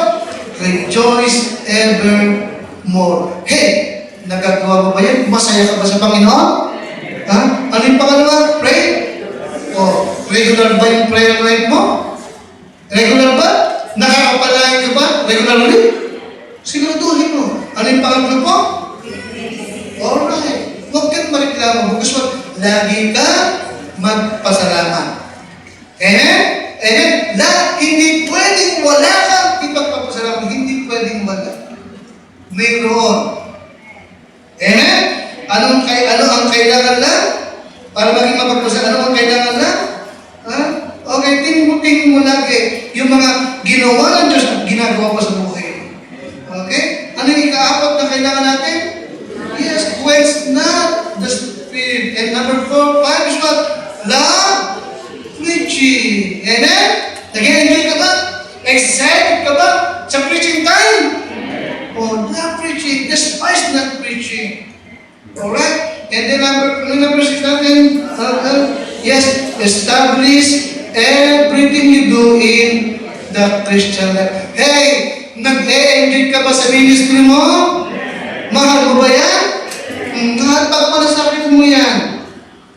Rejoice evermore. Hey! Nagagawa mo ba yan? Masaya ka ba sa Panginoon? Ha? Ano yung pangalawa? Pray? Regular ba yung prayer life mo? Regular ba? Nakakapalain ka ba? Regularly? Siguraduhin mo. Ano yung pangatlo po? Alright. Huwag kang mareklamo. Because lagi ka magpasalamat. Amen? Hindi pwedeng wala kang ipagpapasalamat. Hindi pwedeng wala. Mayroon. Amen? Ano ang kailangan lang? Para maging mapagpasalamat, ano ang kailangan lang? Okay, tingin mo lagi yung mga ginawa ng Diyos at ginagawa pa sa buhay. Okay? Ano yung ika-apat na kailangan natin? Yes, quench not the spirit. And number 4, 5 is what? Love preaching. Amen? Nag-enjoy ka ba? Excited ka ba sa preaching time? Love preaching. Despise not preaching. Alright? And then number 6 natin, yes, establish everything you do in the Christian life. Hey, nag-e-enjoy ka ba sa ministry mo? Mahal mo ba yan? Mahal pagpalasakit mo yan.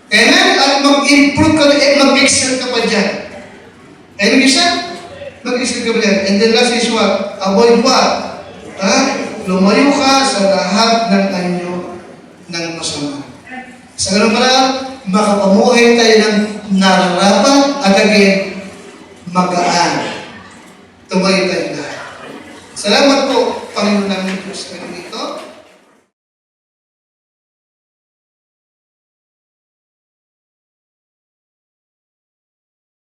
Amen? At mag-improve ka, mag-excel ka pa dyan. Amen, isa? Mag-excel ka pa dyan. And then last is what? Avoid what? Lumayo ka sa lahat ng anyo ng masama. Sa ganun pala, makapamuhay tayo ng nararapat at again, magaan. Tumayo tayo lahat. Salamat po, Panginoon namin Diyos. Ganito.